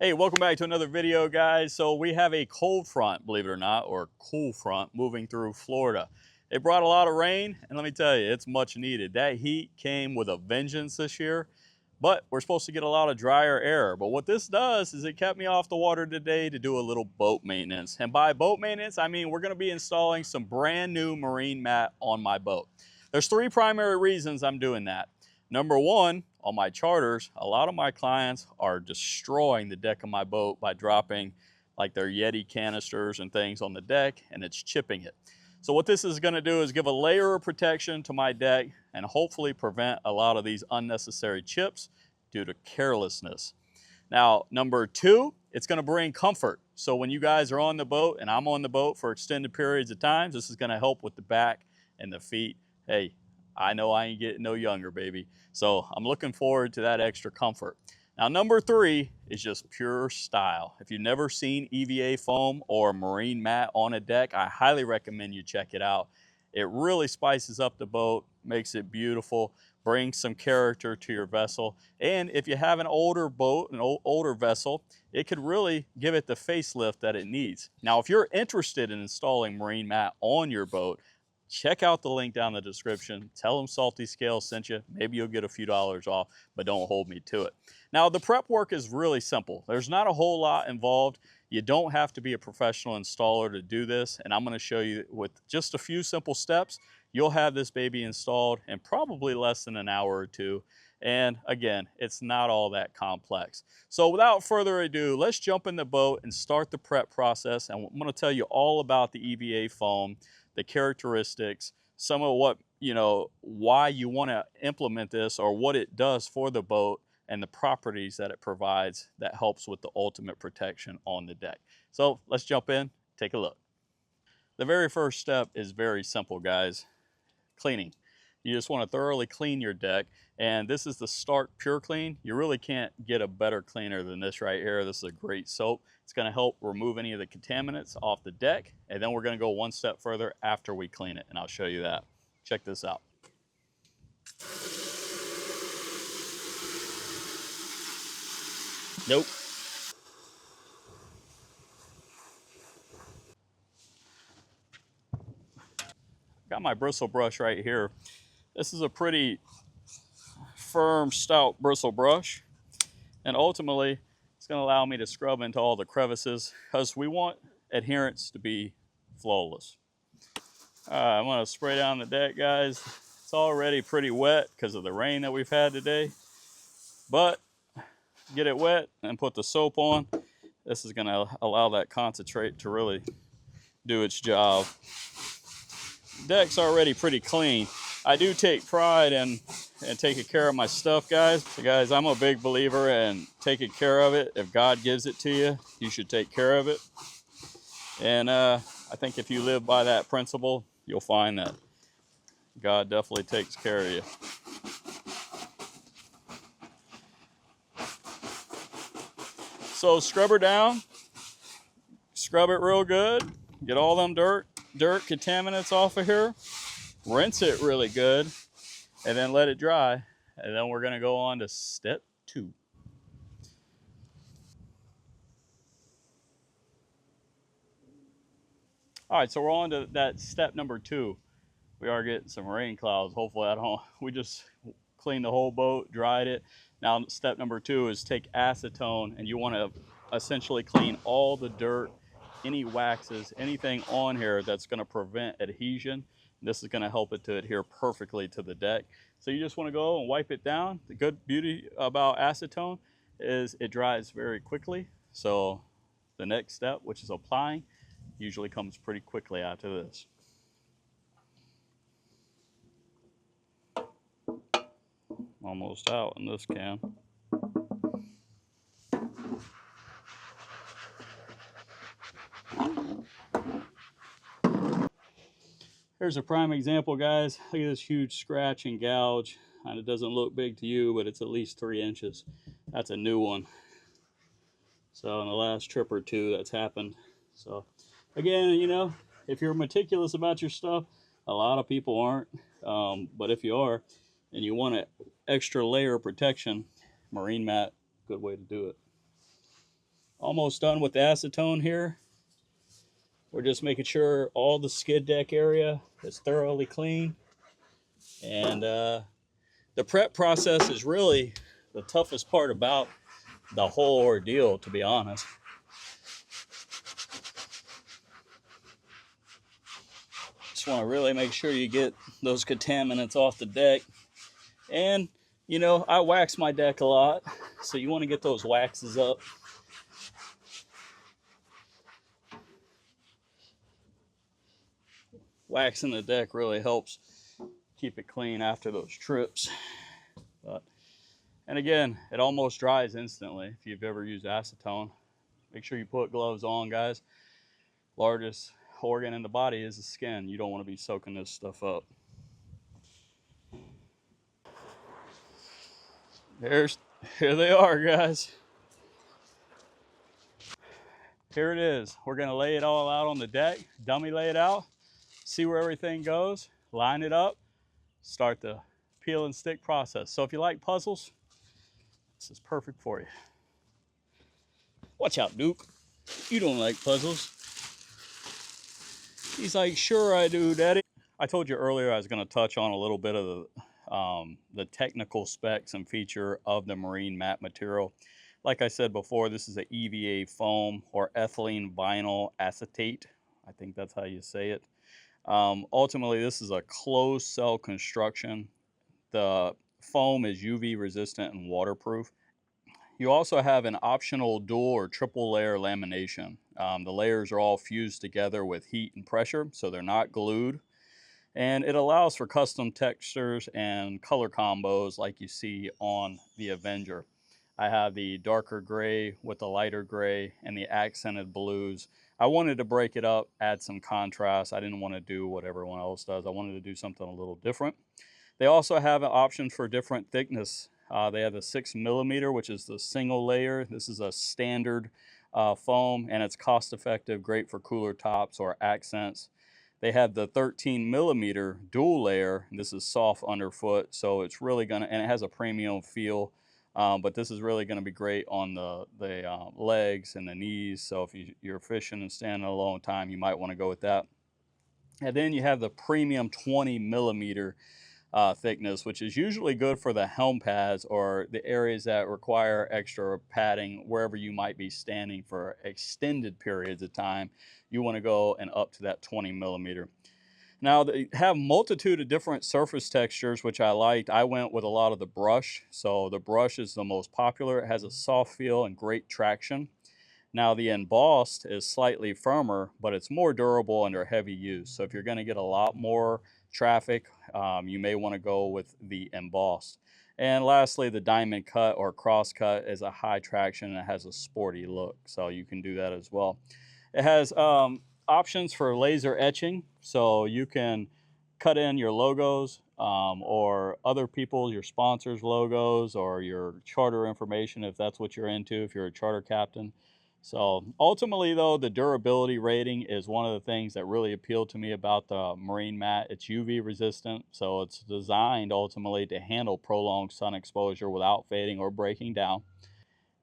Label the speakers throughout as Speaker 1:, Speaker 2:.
Speaker 1: Hey, welcome back to another video, guys. So we have a cold front, believe it or not, or cool front moving through Florida. It brought a lot of rain, and let me tell you, it's much needed. That heat came with a vengeance this year, but we're supposed to get a lot of drier air. But what this does is it kept me off the water today to do a little boat maintenance. And by boat maintenance, I mean we're gonna be installing some brand new marine mat on my boat. There's three primary reasons I'm doing that. Number one, on my charters, a lot of my clients are destroying the deck of my boat by dropping like their Yeti canisters and things on the deck, and it's chipping it. So what this is gonna do is give a layer of protection to my deck and hopefully prevent a lot of these unnecessary chips due to carelessness. Now, number two, it's gonna bring comfort. So when you guys are on the boat and I'm on the boat for extended periods of time, this is gonna help with the back and the feet. Hey, I know I ain't getting no younger, baby. So I'm looking forward to that extra comfort. Now, number three is just pure style. If you've never seen EVA foam or marine mat on a deck, I highly recommend you check it out. It really spices up the boat, makes it beautiful, brings some character to your vessel. And if you have an older boat, an older vessel, it could really give it the facelift that it needs. Now, if you're interested in installing marine mat on your boat, check out the link down in the description. Tell them Salty Scale sent you. Maybe you'll get a few dollars off, but don't hold me to it. Now, the prep work is really simple. There's not a whole lot involved. You don't have to be a professional installer to do this, and I'm gonna show you with just a few simple steps, you'll have this baby installed in probably less than an hour or two. And again, it's not all that complex. So without further ado, let's jump in the boat and start the prep process. And I'm gonna tell you all about the EVA foam, the characteristics, some of what, why you want to implement this or what it does for the boat and the properties that it provides that helps with the ultimate protection on the deck. So let's jump in, take a look. The very first step is very simple, guys. Cleaning. You just want to thoroughly clean your deck, and this is the Stark Pure Clean. You really can't get a better cleaner than this right here. This is a great soap. It's going to help remove any of the contaminants off the deck, and then we're going to go one step further after we clean it, and I'll show you that. Check this out. Nope. Got my bristle brush right here. This is a pretty firm, stout bristle brush, and ultimately it's going to allow me to scrub into all the crevices because we want adherence to be flawless. All right, I'm going to spray down the deck, guys. It's already pretty wet because of the rain that we've had today, but get it wet and put the soap on. This is going to allow that concentrate to really do its job. Deck's already pretty clean. I do take pride in taking care of my stuff, guys. So guys, I'm a big believer in taking care of it. If God gives it to you, you should take care of it. And I think if you live by that principle, you'll find that God definitely takes care of you. So scrub her down, scrub it real good, get all them dirt contaminants off of here, rinse it really good, and then let it dry. And then we're gonna go on to step two. All right, so we're on to that step number two. We are getting some rain clouds. Hopefully we just cleaned the whole boat, dried it. Now step number two is take acetone, and you wanna essentially clean all the dirt, any waxes, anything on here that's gonna prevent adhesion. This is gonna help it to adhere perfectly to the deck. So you just wanna go and wipe it down. The good beauty about acetone is it dries very quickly. So the next step, which is applying, usually comes pretty quickly after this. Almost out in this can. Here's a prime example, guys. Look at this huge scratch and gouge. And it doesn't look big to you, but it's at least 3 inches. That's a new one. So in the last trip or two, that's happened. So again, if you're meticulous about your stuff, a lot of people aren't. But if you are, and you want an extra layer of protection, marine mat, good way to do it. Almost done with the acetone here. We're just making sure all the skid deck area is thoroughly clean. And the prep process is really the toughest part about the whole ordeal, to be honest. Just want to really make sure you get those contaminants off the deck. And, you know, I wax my deck a lot, so you want to get those waxes up. Waxing the deck really helps keep it clean after those trips. But, and again, it almost dries instantly if you've ever used acetone. Make sure you put gloves on, guys. Largest organ in the body is the skin. You don't want to be soaking this stuff up. Here they are, guys. Here it is. We're gonna lay it all out on the deck, dummy lay it out, see where everything goes, line it up, start the peel and stick process. So if you like puzzles, this is perfect for you. Watch out, Duke. You don't like puzzles. He's like, sure I do, Daddy. I told you earlier I was gonna touch on a little bit of the technical specs and feature of the marine mat material. Like I said before, this is an EVA foam or ethylene vinyl acetate. I think that's how you say it. Ultimately, this is a closed cell construction. The foam is UV resistant and waterproof. You also have an optional dual or triple layer lamination. The layers are all fused together with heat and pressure, so they're not glued. And it allows for custom textures and color combos like you see on the Avenger. I have the darker gray with the lighter gray and the accented blues. I wanted to break it up, add some contrast. I didn't want to do what everyone else does. I wanted to do something a little different. They also have an option for different thickness. They have the 6mm, which is the single layer. This is a standard foam, and it's cost effective, great for cooler tops or accents. They have the 13mm dual layer. This is soft underfoot, so it's really gonna, and it has a premium feel, but this is really gonna be great on the legs and the knees. So if you're fishing and standing a long time, you might wanna go with that. And then you have the premium 20mm thickness, which is usually good for the helm pads or the areas that require extra padding wherever you might be standing for extended periods of time. You want to go and up to that 20mm. Now they have a multitude of different surface textures, which I liked. I went with a lot of the brush. So the brush is the most popular. It has a soft feel and great traction. Now the embossed is slightly firmer, but it's more durable under heavy use. So if you're going to get a lot more traffic, you may want to go with the embossed. And lastly, the diamond cut or cross cut is a high traction and it has a sporty look. So you can do that as well. It has options for laser etching. So you can cut in your logos or other people, your sponsors' logos or your charter information if that's what you're into, if you're a charter captain. So ultimately though, the durability rating is one of the things that really appealed to me about the marine mat. It's UV resistant, so it's designed ultimately to handle prolonged sun exposure without fading or breaking down.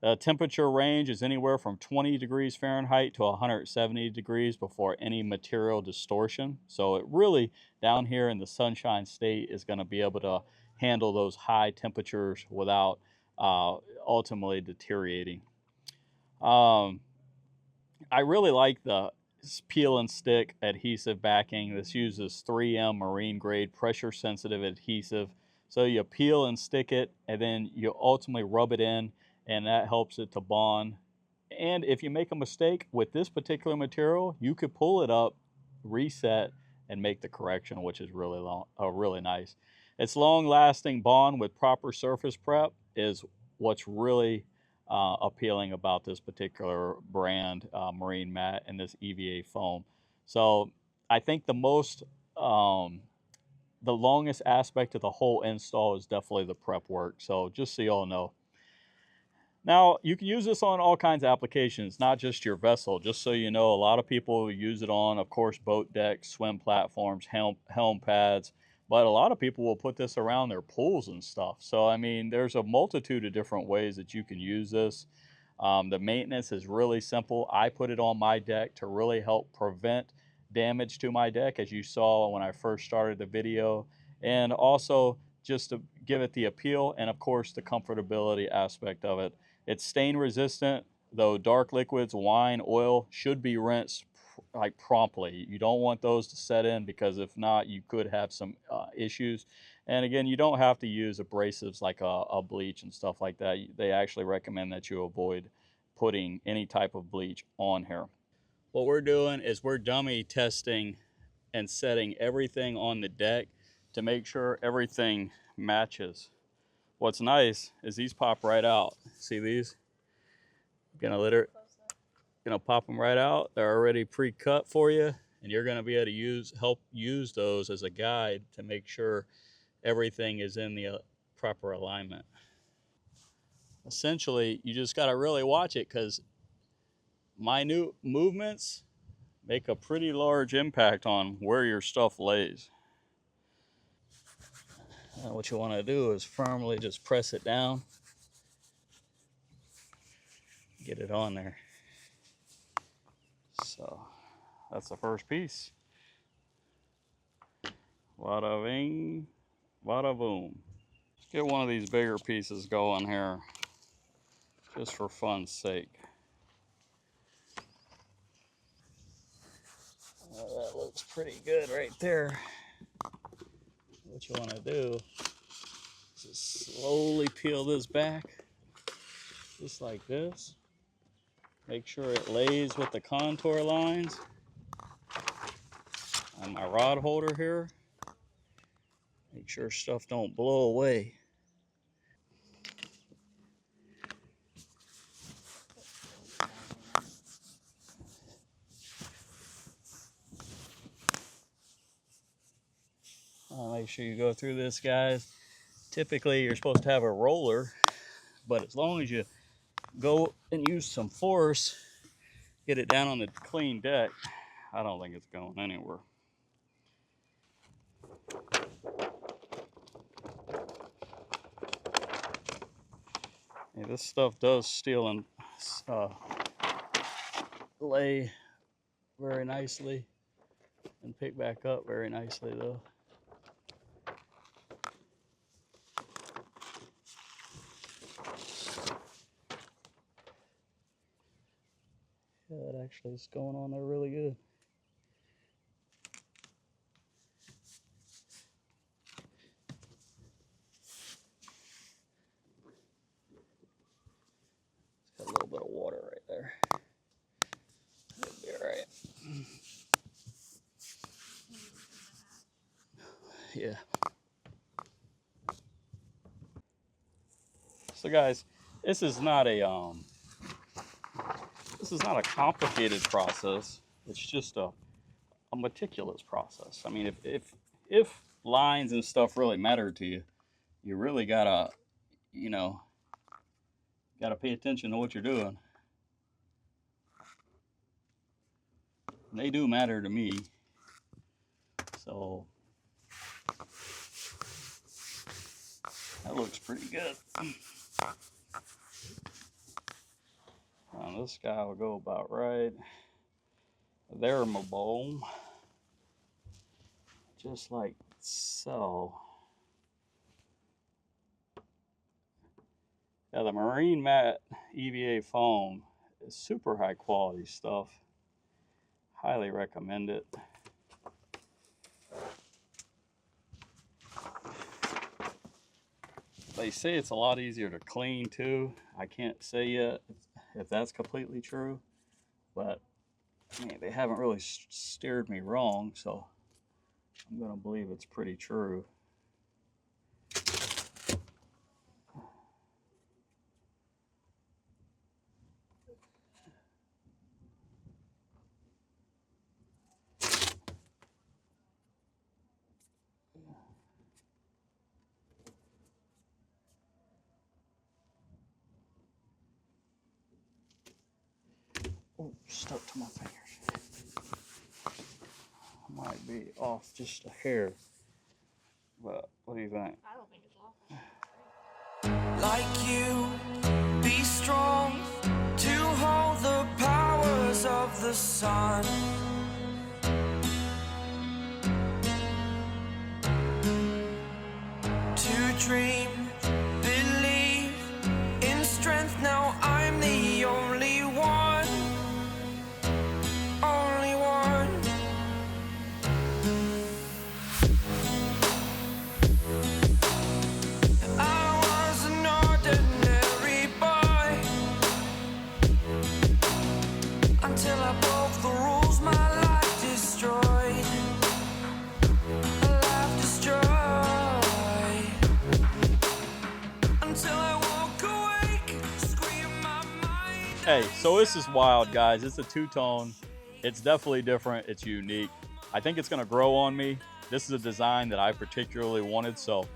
Speaker 1: The temperature range is anywhere from 20 degrees Fahrenheit to 170 degrees before any material distortion. So it really, down here in the Sunshine State, is going to be able to handle those high temperatures without ultimately deteriorating. I really like the peel and stick adhesive backing. This uses 3M marine grade pressure sensitive adhesive. So you peel and stick it and then you ultimately rub it in and that helps it to bond. And if you make a mistake with this particular material, you could pull it up, reset, and make the correction, which is really nice. Its long-lasting bond with proper surface prep is what's really appealing about this particular brand marine mat and this EVA foam. So I think the longest aspect of the whole install is definitely the prep work. So just so you all know. Now, you can use this on all kinds of applications, not just your vessel. Just so you know, a lot of people use it on, of course, boat decks, swim platforms, helm pads, but a lot of people will put this around their pools and stuff. So, I mean, there's a multitude of different ways that you can use this. The maintenance is really simple. I put it on my deck to really help prevent damage to my deck, as you saw when I first started the video, and also just to give it the appeal and of course the comfortability aspect of it. It's stain resistant, though dark liquids, wine, oil should be rinsed like promptly. You don't want those to set in, because if not, you could have some issues. And again, you don't have to use abrasives like a bleach and stuff like that. They actually recommend that you avoid putting any type of bleach on here. What we're doing is we're dummy testing and setting everything on the deck to make sure everything matches. What's nice is these pop right out. See these? Gonna pop them right out. They're already pre-cut for you, and you're gonna be able to help use those as a guide to make sure everything is in the proper alignment. Essentially, you just gotta really watch it, because minute movements make a pretty large impact on where your stuff lays. What you want to do is firmly just press it down, get it on there. So that's the first piece. Bada bing, bada boom. Let's get one of these bigger pieces going here, just for fun's sake. That looks pretty good right there. What you want to do is just slowly peel this back, just like this. Make sure it lays with the contour lines on my rod holder here. Make sure stuff don't blow away. Make sure you go through this, guys. Typically, you're supposed to have a roller, but as long as you go and use some force, get it down on the clean deck, I don't think it's going anywhere. Yeah, this stuff does steal and lay very nicely and pick back up very nicely, though. Yeah, that actually is going on there really good. It's got a little bit of water right there. It'll be all right. Yeah. So guys, this is not a complicated process. It's just a meticulous process. I mean, if lines and stuff really matter to you, you really gotta, gotta pay attention to what you're doing. And they do matter to me. So that looks pretty good. Now this guy will go about right there, my bowl, just like so. Now the Marine Matte EVA foam is super high quality stuff. Highly recommend it. They say it's a lot easier to clean too. I can't say yet if that's completely true, but I mean, they haven't really steered me wrong, so I'm gonna believe it's pretty true. Oh, stuck to my fingers. Might be off just a hair, but what do you think?
Speaker 2: I don't think it's awful. Like you, be strong, the sun. To dream, believe in strength. Now I'm the only one, only one. I was an ordinary boy until I broke the rules. My life destroyed, life destroyed.
Speaker 1: Hey, so this is wild, guys. It's a two-tone. It's definitely different. It's unique. I think it's going to grow on me. This is a design that I particularly wanted, so,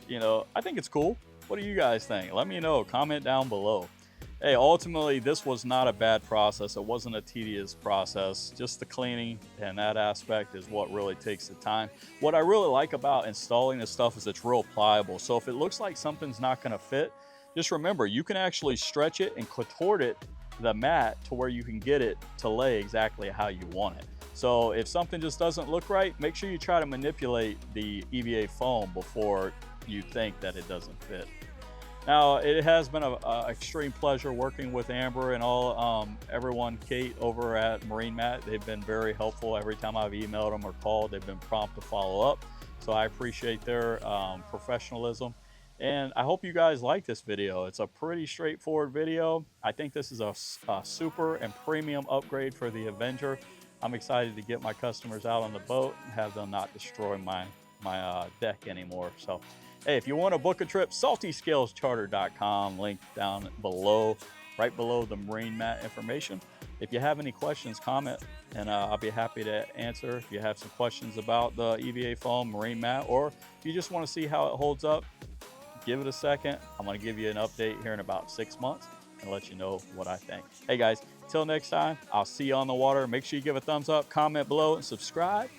Speaker 1: you know, I think it's cool. What do you guys think? Let me know. Comment down below. Hey, ultimately, this was not a bad process. It wasn't a tedious process. Just the cleaning and that aspect is what really takes the time. What I really like about installing this stuff is it's real pliable. So if it looks like something's not going to fit, just remember, you can actually stretch it and contort it, the mat, to where you can get it to lay exactly how you want it. So if something just doesn't look right, make sure you try to manipulate the EVA foam before you think that it doesn't fit. Now, it has been an extreme pleasure working with Amber and all everyone, Kate over at Marine Mat. They've been very helpful. Every time I've emailed them or called, they've been prompt to follow up. So I appreciate their professionalism. And I hope you guys like this video. It's a pretty straightforward video. I think this is a super and premium upgrade for the Avenger. I'm excited to get my customers out on the boat and have them not destroy my deck anymore. So, hey, if you want to book a trip, saltyscalescharter.com, link down below, right below the Marine Mat information. If you have any questions, comment, and I'll be happy to answer. If you have some questions about the EVA foam, Marine Mat, or if you just want to see how it holds up, give it a second. I'm going to give you an update here in about 6 months and let you know what I think. Hey guys, till next time, I'll see you on the water. Make sure you give a thumbs up, comment below, and subscribe.